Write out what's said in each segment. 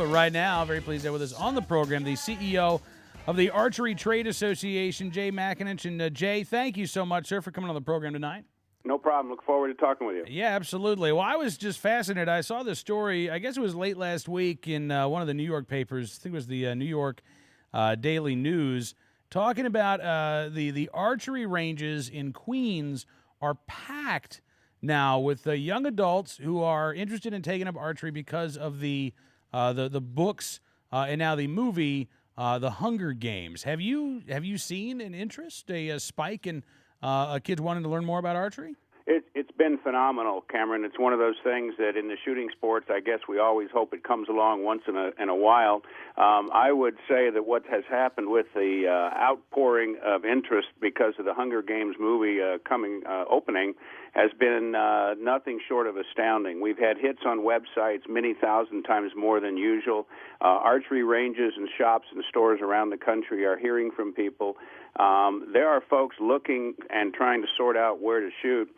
But right now, very pleased to have with us on the program the CEO of the Archery Trade Association, Jay McAninch. And Jay, thank you so much, sir, for coming on the program tonight. No problem. Look forward to talking with you. Yeah, absolutely. Well, I was just fascinated. I saw this story, I guess it was late last week in one of the New York papers. I think it was the New York Daily News, talking about the archery ranges in Queens are packed now with young adults who are interested in taking up archery because of the books and now the movie, The Hunger Games. Have you seen an interest, a spike in kids wanting to learn more about archery? It's been phenomenal, Cameron. It's one of those things that in the shooting sports, I guess we always hope it comes along once in a while. I would say that what has happened with the outpouring of interest because of the Hunger Games movie opening has been nothing short of astounding. We've had hits on websites many thousand times more than usual. Archery ranges and shops and stores around the country are hearing from people. There are folks looking and trying to sort out where to shoot.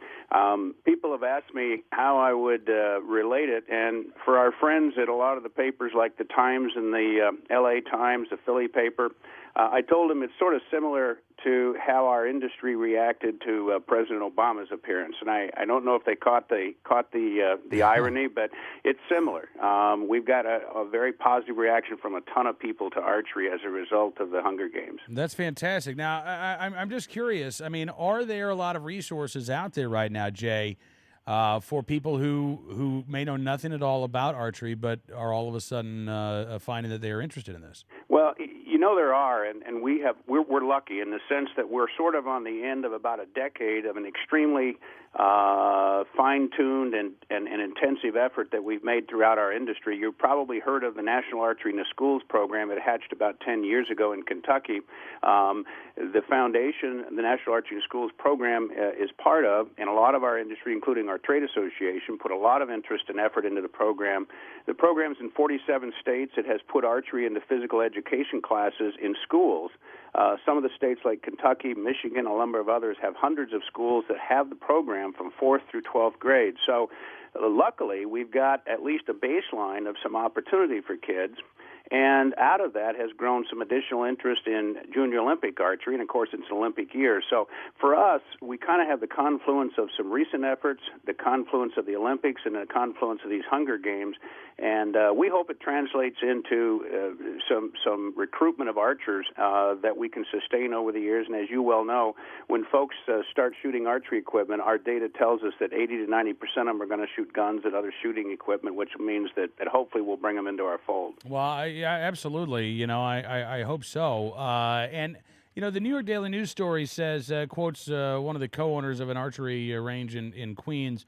People have asked me how I would relate it, and for our friends at a lot of the papers like the Times and the L.A. Times, the Philly paper, I told them it's sort of similar to how our industry reacted to President Obama's appearance, and I don't know if they caught the irony, but it's similar. We've got a very positive reaction from a ton of people to archery as a result of the Hunger Games. That's fantastic. Now, I'm just curious. I mean, are there a lot of resources out there right now, Jay, for people who may know nothing at all about archery, but are all of a sudden finding that they are interested in this? Well, you know there are, and we're lucky in the sense that we're sort of on the end of about a decade of an extremely fine-tuned and intensive effort that we've made throughout our industry. You've probably heard of the National Archery in the Schools program. It hatched about 10 years ago in Kentucky. The foundation, the National Archery in the Schools program, is part of, and a lot of our industry, including our trade association, put a lot of interest and effort into the program. The program's in 47 states. It has put archery into physical education classes in schools. Some of the states like Kentucky, Michigan, a number of others have hundreds of schools that have the program from 4th through 12th grade. So luckily, we've got at least a baseline of some opportunity for kids. And out of that has grown some additional interest in junior Olympic archery, and of course it's an Olympic year. So for us, we kind of have the confluence of some recent efforts, the confluence of the Olympics, and the confluence of these Hunger Games. And we hope it translates into some recruitment of archers that we can sustain over the years. And as you well know, when folks start shooting archery equipment, our data tells us that 80 to 90% of them are going to shoot guns and other shooting equipment, which means that hopefully we'll bring them into our fold. Well, yeah, absolutely. You know, I hope so. And, you know, the New York Daily News story says, quotes one of the co-owners of an archery range in Queens,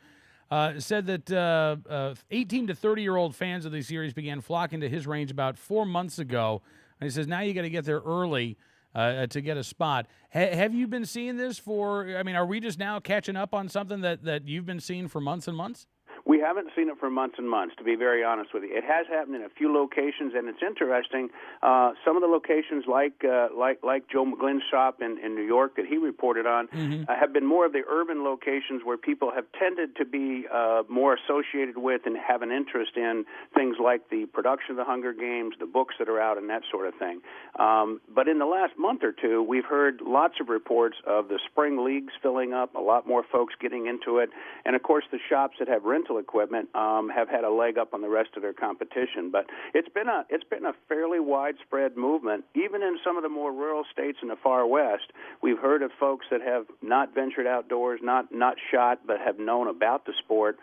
said that 18 to 30-year-old fans of the series began flocking to his range about 4 months ago. And he says, now you got to get there early to get a spot. Have you been seeing this are we just now catching up on something that you've been seeing for months and months? We haven't seen it for months and months, to be very honest with you. It has happened in a few locations, and it's interesting. Some of the locations, like Joe McGlynn's shop in New York that he reported on, have been more of the urban locations where people have tended to be more associated with and have an interest in things like the production of the Hunger Games, the books that are out, and that sort of thing. But in the last month or two, we've heard lots of reports of the spring leagues filling up, a lot more folks getting into it, and of course the shops that have rental equipment have had a leg up on the rest of their competition. But it's been a fairly widespread movement, even in some of the more rural states in the far west. We've heard of folks that have not ventured outdoors, not shot, but have known about the sport,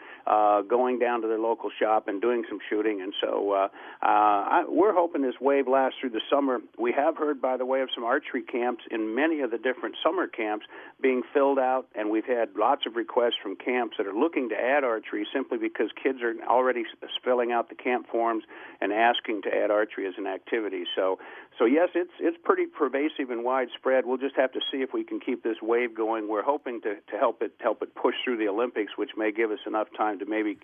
going down to their local shop and doing some shooting. And so we're hoping this wave lasts through the summer. We have heard, by the way, of some archery camps in many of the different summer camps being filled out, and we've had lots of requests from camps that are looking to add archery simply because kids are already filling out the camp forms and asking to add archery as an activity. So yes, it's pretty pervasive and widespread. We'll just have to see if we can keep this wave going. We're hoping to help it push through the Olympics, which may give us enough time to maybe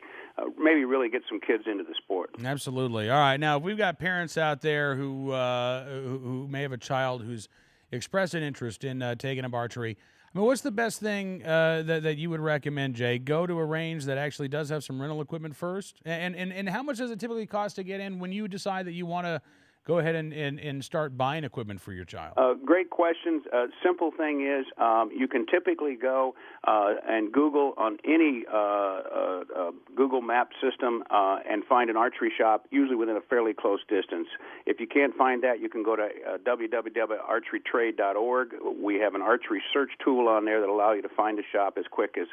really get some kids into the sport. Absolutely. All right. Now, if we've got parents out there who may have a child who's expressed an interest in taking up archery, I mean, what's the best thing that you would recommend, Jay? Go to a range that actually does have some rental equipment first, and how much does it typically cost to get in when you decide that you want to go ahead and start buying equipment for your child? Great questions. Simple thing is you can typically go and Google on any Google map system and find an archery shop, usually within a fairly close distance. If you can't find that, you can go to www.archerytrade.org. We have an archery search tool on there that allows you to find a shop as quick as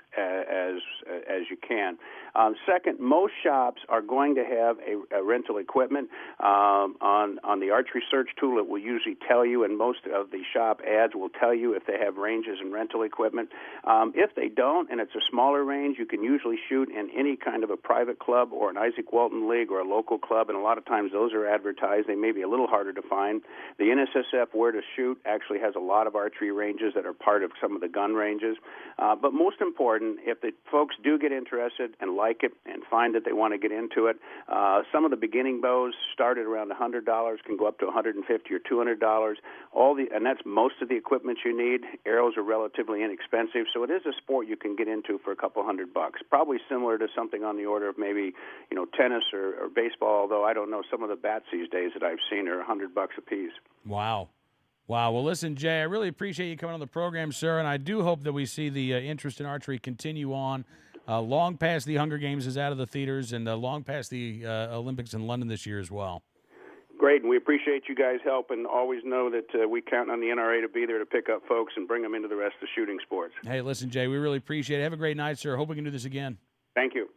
you can. Second, most shops are going to have a rental equipment on the archery search tool. It will usually tell you, and most of the shop ads will tell you if they have ranges and rental equipment. If they don't, and it's a smaller range, you can usually shoot in any kind of a private club or an Isaac Walton League or a local club, and a lot of times those are advertised. They may be a little harder to find. The NSSF Where to Shoot actually has a lot of archery ranges that are part of some of the gun ranges. But most important, if the folks do get interested and like it and find that they want to get into it, some of the beginning bows start at around $100, can go up to $150 or $200. And that's most of the equipment you need. Arrows are relatively inexpensive, so it is a sport you can get into for a couple $100. Probably similar to something on the order of maybe tennis or baseball. Although I don't know, some of the bats these days that I've seen are $100 a piece. Wow. Well, listen, Jay, I really appreciate you coming on the program, sir, and I do hope that we see the interest in archery continue on long past the Hunger Games is out of the theaters and long past the Olympics in London this year as well. Great, and we appreciate you guys' help, and always know that we count on the NRA to be there to pick up folks and bring them into the rest of the shooting sports. Hey, listen, Jay, we really appreciate it. Have a great night, sir. Hope we can do this again. Thank you.